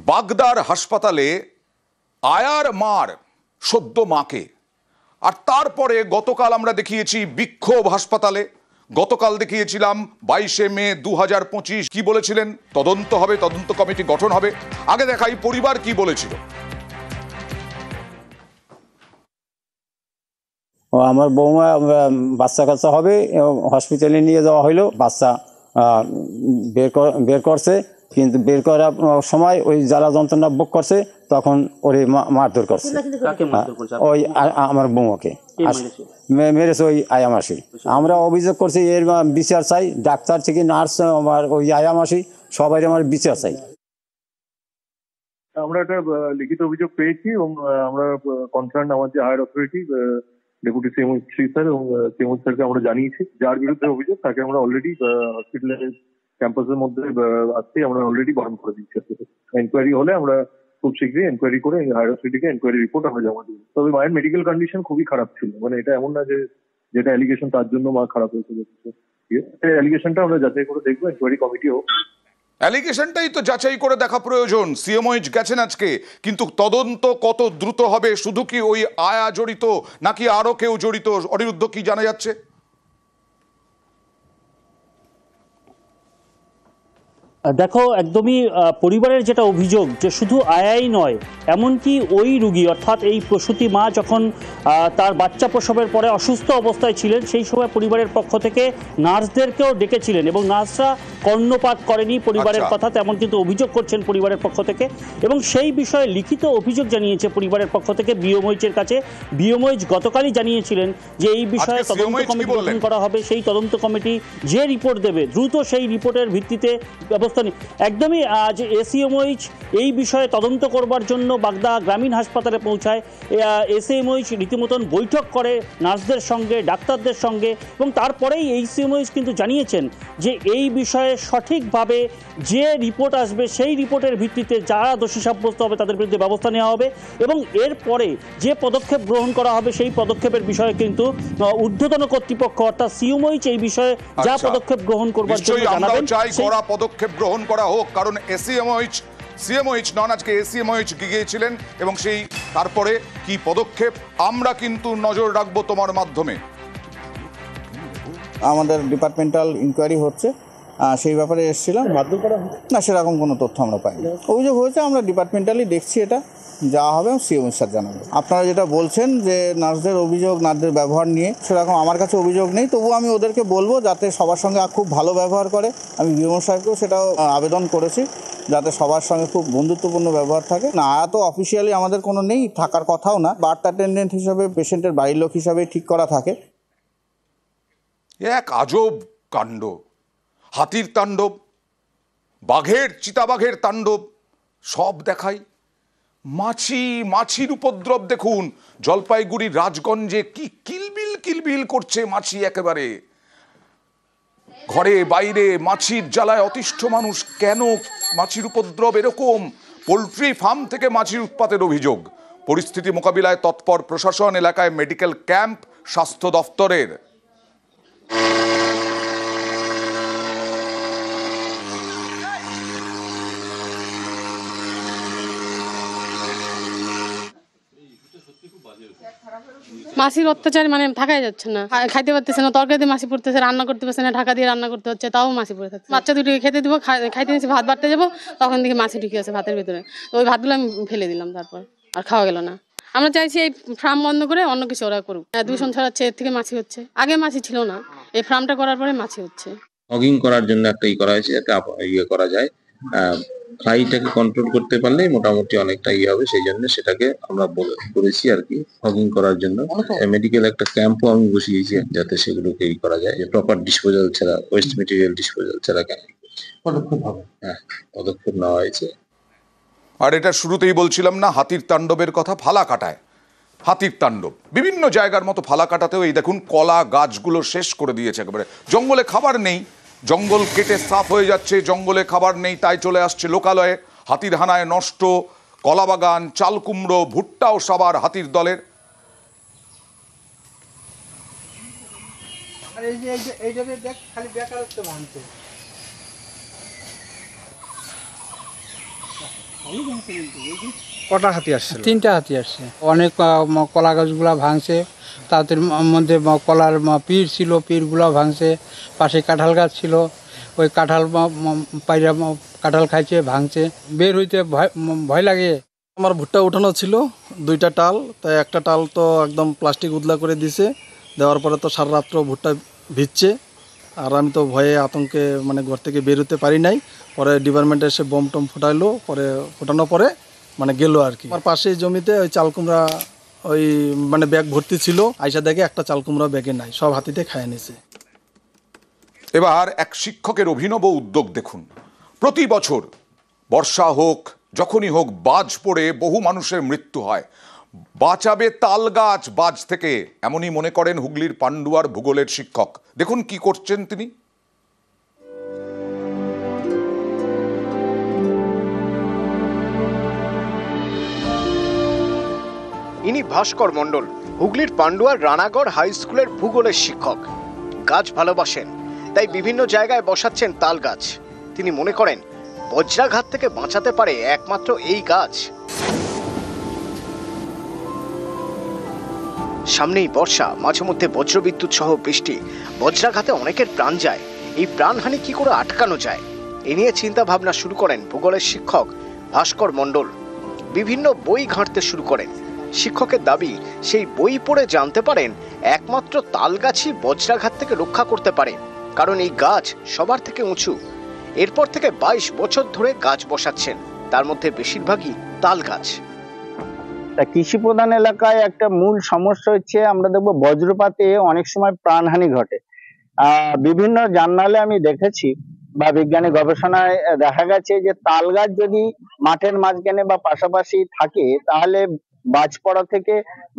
বাগদার হাসপাতালে আয়ার মার সদ্য মাকে, আর তারপরে গতকাল আমরা দেখিয়েছি বিক্ষোভ হাসপাতালে। গতকাল দেখিয়েছিলাম 22শে মে 2025 কি বলেছিলেন, তদন্ত হবে, তদন্ত কমিটি গঠন হবে। আগে দেখাই পরিবার কি বলেছিল। আমার বৌমা বাচ্চা কাচ্চা হবে, হসপিটালে নিয়ে যাওয়া হইলো, বাচ্চা বের করছে, কিন্তু বের করার সময় ওই জ্বালা যন্ত্রণা ভোগ করছে, তখন ওরে মারধর করছে। ওই আমার বৌমাকে মেরেছে ওই আয়ামাসি। আমরা অভিযোগ করছি, এর বিচার চাই, ডাক্তার থেকে নার্স, আমার ওই আয়ামাসি সবাই আমার বিচার চাই। আমরা একটা লিখিত অভিযোগ পেয়েছি এবং আমরা কনসার্ন আমার যে higher authority deputy CMO sir এবং সিএমও স্যারকে আমরা জানিয়েছি। যার বিরুদ্ধে অভিযোগ তাকে আমরা অলরেডি হসপিটালের ক্যাম্পাসের মধ্যে আসতে আমরা অলরেডি বারণ করে দিচ্ছি। এনকোয়ারি হলে আমরা খুব শীঘ্রই এনকোয়ারি করে হায়ার অথরিটিকে এনকোয়ারি রিপোর্ট আমরা জমা দিই। তবে মায়ের মেডিকেল কন্ডিশন খুবই খারাপ ছিল, মানে এটা এমন না যে যেটা অ্যালিগেশন তার জন্য মা খারাপ হয়েছে। অ্যালিগেশনটা আমরা যাচাই করে দেখবো, এনকোয়ারি কমিটি হোক। অ্যালিগেশনটাই তো যাচাই করে দেখা প্রয়োজন। সিএমওইচ গেছেন আজকে, কিন্তু তদন্ত কত দ্রুত হবে? শুধু কি ওই আয়া জড়িত নাকি আরো কেউ জড়িত? অনিরুদ্ধ, কি জানা যাচ্ছে? দেখো, একদমই পরিবারের যেটা অভিযোগ যে শুধু আয়াই নয়, এমনকি ওই রুগী অর্থাৎ এই প্রসূতি মা যখন তার বাচ্চা প্রসবের পরে অসুস্থ অবস্থায় ছিলেন, সেই সময় পরিবারের পক্ষ থেকে নার্সদেরকেও ডেকেছিলেন এবং নার্সরা কর্ণপাত করেনি পরিবারের কথা, তেমন কিন্তু অভিযোগ করছেন পরিবারের পক্ষ থেকে। এবং সেই বিষয়ে লিখিত অভিযোগ জানিয়েছে পরিবারের পক্ষ থেকে বিএমওইচের কাছে। বিএমওইচ গতকালই জানিয়েছিলেন যে এই বিষয়ে তদন্ত কমিটি গঠন করা হবে। সেই তদন্ত কমিটি যে রিপোর্ট দেবে দ্রুত সেই রিপোর্টের ভিত্তিতে ব্যবস্থা। একদমই আজ এসিএমওইচ এই বিষয়ে তদন্ত করবার জন্য বাগদা গ্রামীণ হাসপাতালে পৌঁছায়। এসিএমওইচ রীতিমতন বৈঠক করে নার্সদের সঙ্গে, ডাক্তারদের সঙ্গে, এবং তারপরেই এসিএমওইচ কিন্তু জানিয়েছেন যে এই বিষয়ে সঠিকভাবে যে রিপোর্ট আসবে সেই রিপোর্টের ভিত্তিতে যারা দোষী সাব্যস্ত হবে তাদের বিরুদ্ধে ব্যবস্থা নেওয়া হবে এবং এরপরে যে পদক্ষেপ গ্রহণ করা হবে সেই পদক্ষেপের বিষয়ে কিন্তু ঊর্ধ্বতন কর্তৃপক্ষ অর্থাৎ সিএমওইচ এই বিষয়ে যা পদক্ষেপ গ্রহণ করবার জন্য জানাবেন। পদক্ষেপ গ্রহণ করা হোক, কারণ সিএমওইচ নন, আজকে এসিএমওইচ গিয়েছিলেন এবং সেই তারপরে কি পদক্ষেপ আমরা কিন্তু নজর রাখবো তোমার মাধ্যমে। আমাদের ডিপার্টমেন্টাল ইনকোয়ারি হচ্ছে, সেই ব্যাপারে এসেছিলাম। না, সেরকম কোনো তথ্য আমরা পাইনি। অভিযোগ হয়েছে, আমরা ডিপার্টমেন্টালি দেখছি, এটা যা হবে সিএমও স্যার জানাবো। আপনারা যেটা বলছেন যে নার্সদের অভিযোগ, নার্সদের ব্যবহার নিয়ে, সেরকম আমার কাছে অভিযোগ নেই। তবুও আমি ওদেরকে বলবো যাতে সবার সঙ্গে খুব ভালো ব্যবহার করে। আমি বিএমও সাহেবকেও সেটাও আবেদন করেছি যাতে সবার সঙ্গে খুব বন্ধুত্বপূর্ণ ব্যবহার থাকে। না, আয়া তো অফিসিয়ালি আমাদের কোনো নেই, থাকার কথাও না। বার্থ অ্যাটেন্ডেন্ট হিসাবে, পেশেন্টের বাড়ির লোক হিসাবে ঠিক করা থাকে। এক আজব কাণ্ড, হাতির তাণ্ডব, বাঘের, চিতাবাঘের তাণ্ডব সব দেখাই। মাছির উপদ্রব দেখুন, জলপাইগুড়ির রাজগঞ্জে কি কিলবিল করছে মাছি। একেবারে ঘরে বাইরে মাছির জ্বালায় অতিষ্ঠ মানুষ। কেন মাছির উপদ্রব এরকম? পোলট্রি ফার্ম থেকে মাছির উৎপাতের অভিযোগ। পরিস্থিতি মোকাবিলায় তৎপর প্রশাসন, এলাকায় মেডিকেল ক্যাম্প স্বাস্থ্য দফতরের। মাছির অত্যাচার মানে থাকাই যাচ্ছে না, খাইতে পারতেছে না, তরকারিতে মাছি পড়তেছে, রান্না করতে পারছে না, ঢাকা দিয়ে রান্না করতে হচ্ছে, তাও মাছি পড়ে থাকছে। বাচ্চা দুটোকে খেতে দিব, খাইতে নিচ্ছি, ভাত বাড়তে যাবো, তখন দেখি মাছি ঢুকে আছে ভাতের ভিতরে। তো ওই ভাতগুলো আমি ফেলে দিলাম, তারপর আর খাওয়া গেল না। আমরা চাইছি এই ফার্ম বন্ধ করে অন্য কিছু ওরা করুক। দূষণ ছড়াচ্ছে, এর থেকে মাছি হচ্ছে। আগে মাছি ছিল না, এই ফার্মটা করার পরে মাছি হচ্ছে। হগিং করার জন্য একটা করা হয়েছে, যাতে করা যায়, ফ্লাইটাকে কন্ট্রোল করতে পারলে মোটামুটি অনেকটা হবে। সেই জন্য সেটাকে আমরা করেছি আর কি, হগিং করার জন্য। মেডিকেল একটা ক্যাম্পও আমি বসিয়েছি যাতে সেগুলোকে করা যায়, প্রপার ডিসপোজাল ছাড়া, ওয়েস্ট মেটেরিয়াল ডিসপোজাল ছাড়া পদক্ষেপ হবে। হ্যাঁ, পদক্ষেপ নেওয়া হয়েছে। আর এটা শুরুতেই বলছিলাম না, হাতির তাণ্ডবের কথা। ফালাকাটায় হাতির তাণ্ডব, বিভিন্ন জায়গার মতো ফালাকাটাতেও এই দেখুন কলা গাছগুলো শেষ করে দিয়েছে একেবারে। জঙ্গলে খাবার নেই, জঙ্গল কেটে সাফ হয়ে যাচ্ছে, জঙ্গলে খাবার নেই, তাই চলে আসছে লোকালয়ে। হাতির হানায় নষ্ট কলা বাগান, চাল কুমড়ো, ভুট্টাও সাবার হাতির দলের। খালি বেকারত্ব ভাঙছে। কটা হাতি আসছে? 3টা হাতি আসছে। অনেক কলা গাছগুলা ভাঙছে, তাদের মধ্যে কলার পীর ছিল, পীরগুলা ভাঙছে। পাশে কাঁঠাল গাছ ছিল, ওই কাঁঠাল পাইরা কাঁঠাল খাইছে, ভাঙছে। বের হইতে ভয় লাগে। আমার ভুট্টা উঠানো ছিল 2টা টাল, তাই একটা টাল তো একদম প্লাস্টিক উদলা করে দিছে, দেওয়ার পরে তো সারা রাত্র ভুট্টা ভিজছে। আর আমি তো ভয়ে আতঙ্কে মানে ঘর থেকে বের হতে পারি নাই। পরে ডিপার্টমেন্টে এসে বোম টম ফুটাইলো, পরে ফোটানোর পরে মানে গেল আর কি। আমার পাশে জমিতে ওই চাল কুমড়া ওই মানে ব্যাগ ভর্তি ছিল, আইসা দেখে একটা চাল কুমড়া ব্যাগে নাই, সব হাতিতে খায় নিছে। এবার এক শিক্ষকের অভিনব উদ্যোগ দেখুন। প্রতি বছর বর্ষা হোক, যখনই হোক, বাজ পড়ে বহু মানুষের মৃত্যু হয়। বাঁচাবে তাল গাছ বাজ থেকে, এমনই মনে করেন হুগলির পান্ডুয়ার ভূগোলের শিক্ষক। দেখুন কি করছেন তিনি। ইনি ভাস্কর মণ্ডল, হুগলির পান্ডুয়ার রানাগড় হাই স্কুলের ভূগোলের শিক্ষক। গাছ ভালোবাসেন, তাই বিভিন্ন জায়গায় বসাচ্ছেন তাল গাছ। তিনি মনে করেন বজ্রাঘাত থেকে বাঁচাতে পারে একমাত্র এই গাছ। সামনেই বর্ষা, মাঝে মধ্যে বজ্রবিদ্যুৎ সহ বৃষ্টি, বজ্রাঘাতে অনেকের প্রাণ যায়। এই প্রাণহানি কি করে আটকানো যায়, এ নিয়ে চিন্তা ভাবনা শুরু করেন ভূগোলের শিক্ষক ভাস্কর মণ্ডল। বিভিন্ন বই ঘাঁটতে শুরু করেন। শিক্ষকের দাবি, সেই বই পড়ে জানতে পারেন একমাত্র তাল গাছই বজ্রাঘাত থেকে রক্ষা করতে পারে, কারণ এই গাছ সবার থেকে উঁচু। এরপর থেকে 22 বছর ধরে গাছ বসাচ্ছেন, তার মধ্যে বেশিরভাগই তাল গাছ। কৃষি প্রধান এলাকায় একটা মূল সমস্যা হচ্ছে, আমরা দেখবো বজ্রপাতে অনেক সময় প্রাণহানি ঘটে। বিভিন্ন জার্নালে আমি দেখেছি বা বিজ্ঞানী গবেষণায় দেখা গেছে যে তাল গাছ যদি মাঠের মাঝখানে বা পাশাপাশি থাকে, তাহলে বাজ পড়া থেকে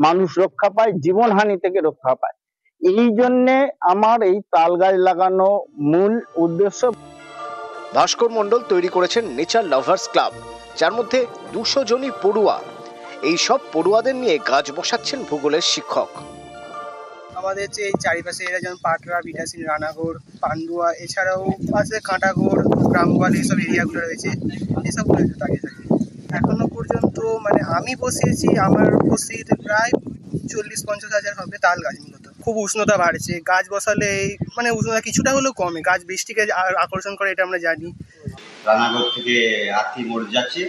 মানুষ রক্ষা পায়, জীবনহানি থেকে রক্ষা পায়। এই জন্যে আমার এই তাল গাছ লাগানো মূল উদ্দেশ্য। ভাস্কর মণ্ডল তৈরি করেছেন নেচার লাভার্স ক্লাব, যার মধ্যে 200 জনই পড়ুয়া। এই সব পড়ুয়াদের নিয়ে গাছ বসাচ্ছেন ভূগোলের শিক্ষক। আমাদের যে চারিপাশে এরা যেমন পাটরা, বিটাসিন, রানাগড়, পান্ডুয়া, এছাড়াও পাশে কাঁটাগড়, গ্রামগড়, এইসব এরিয়াগুলো রয়েছে, এসবগুলো দাঁড়িয়ে থাকে। এখনো পর্যন্ত মানে আমি বসিয়েছি, আমার উপস্থিত প্রায় 40-50 হাজার হবে তাল গাছ। মূলত খুব উষ্ণতা বাড়ছে, গাছ বসালে মানে উষ্ণতা কিছুটা হলেও কমে। গাছ বৃষ্টিকে আকর্ষণ করে, এটা আমরা জানি। রানাগড় থেকে আত্মি মোড় যাচ্ছে,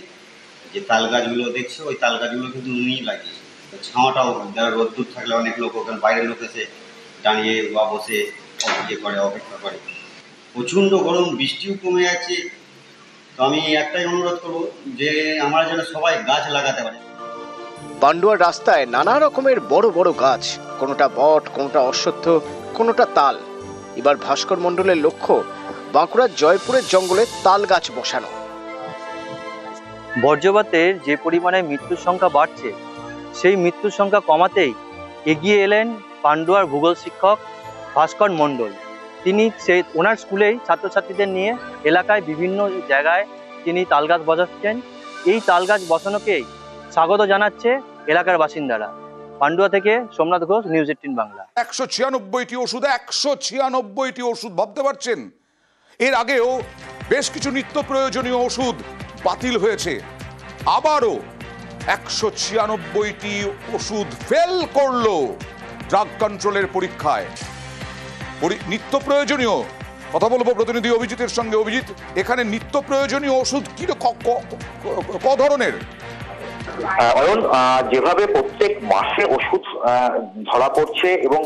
যে তাল গাছগুলো দেখছে, ওই তাল গাছগুলো কিন্তু উনিই লাগিয়েছে। ছাওয়াটাও, যারা রোদ্দুর থাকলে অনেক লোক ওখানে বাইরের লোক এসে দাঁড়িয়ে বা বসে ইয়ে করে, অপেক্ষা করে। প্রচণ্ড গরম, বৃষ্টিও কমে যাচ্ছে। তো আমি একটাই অনুরোধ করবো যে আমরা যেন সবাই গাছ লাগাতে পারি। পান্ডুয়ার রাস্তায় নানা রকমের বড় বড় গাছ, কোনোটা বট, কোনোটা অশ্বত্থ, কোনোটা তাল। এবার ভাস্কর মণ্ডলের লক্ষ্য বাঁকুড়ার জয়পুরের জঙ্গলে তাল গাছ বসানো। বজ্রপাতের যে পরিমাণে মৃত্যুর সংখ্যা বাড়ছে, সেই মৃত্যুর সংখ্যা কমাতেই এগিয়ে এলেন পান্ডুয়ার ভূগোল শিক্ষক ভাস্কর মণ্ডল। তিনি ওনার স্কুলেই ছাত্রছাত্রীদের নিয়ে এলাকায় বিভিন্ন জায়গায় তিনি তাল গাছ বসাচ্ছেন। এই তাল গাছ বসানোকেই স্বাগত জানাচ্ছে এলাকার বাসিন্দারা। পান্ডুয়া থেকে সোমনাথ ঘোষ, নিউজ 18 বাংলা। 196টি ওষুধ, 196টি ওষুধ, ভাবতে পারছেন? এর আগেও বেশ কিছু নিত্য প্রয়োজনীয় ওষুধ বাতিল হয়েছে, আবারও 196টি ওষুধ ফেল করলো ড্রাগ কন্ট্রোলের পরীক্ষায়। নিত্য প্রয়োজনীয় কথা বলবো প্রতিনিধি অভিজিতের সঙ্গে। অভিজিৎ, এখানে নিত্য প্রয়োজনীয় ওষুধ কি ক ধরনের? অয়ন, যেভাবে প্রত্যেক মাসে ওষুধ ধরা পড়ছে এবং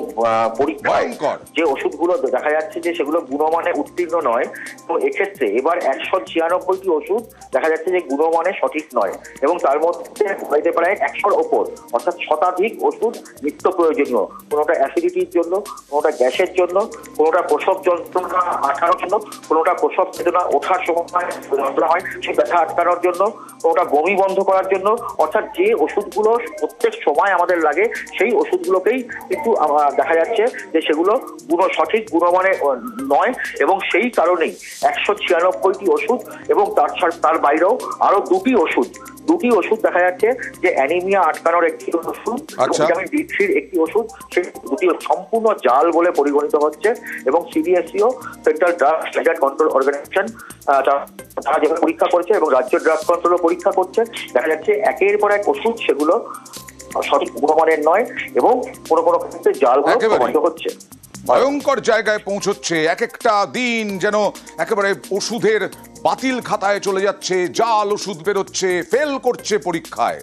পরীক্ষায় যে ওষুধগুলো দেখা যাচ্ছে যে সেগুলো গুণমানে উত্তীর্ণ নয়, তো এক্ষেত্রে এবার 196টি ওষুধ দেখা যাচ্ছে যে গুণমানে সঠিক নয়, এবং তার মধ্যে হইতে পারে 100-র ওপর, অর্থাৎ শতাধিক ওষুধ নিত্য প্রয়োজনীয়। কোনোটা অ্যাসিডিটির জন্য, কোনোটা গ্যাসের জন্য, কোনোটা প্রসব যন্ত্রণা আটকানোর জন্য, কোনোটা প্রসব বেদনা ওঠার সময় যন্ত্রণা হয় সেই ব্যথা আটকানোর জন্য, কোনোটা বমি বন্ধ করার জন্য। অর্থাৎ যে ওষুধগুলো প্রত্যেক সময় আমাদের লাগে, সেই ওষুধগুলোকেই কিন্তু দেখা যাচ্ছে যে সেগুলো সঠিক গুণমানে নয়, এবং সেই কারণেই 196টি ওষুধ এবং তার বাইরেও আরো 2টি ওষুধ দুটি ওষুধ দেখা যাচ্ছে যে অ্যানিমিয়া আটকানোর একটি ওষুধ, ভিটামিন D3-র একটি ওষুধ, সেই দুটি সম্পূর্ণ জাল বলে পরিগণিত হচ্ছে এবং সিবিএসইও central drug standard control organization তারা যেভাবে পরীক্ষা করছে এবং রাজ্য ড্রাগ কন্ট্রোলও পরীক্ষা করছে, দেখা যাচ্ছে একের পর এক ওষুধ সেগুলো সঠিক গুণমানের নয় এবং কোনো কোনো ক্ষেত্রে জালগুলো প্রমাণিত হচ্ছে। ভয়ঙ্কর জায়গায় পৌঁছচ্ছে, এক একটা দিন যেন একেবারে ওষুধের বাতিল খাতায় চলে যাচ্ছে, জাল ওষুধ বেরোচ্ছে, ফেল করছে পরীক্ষায়।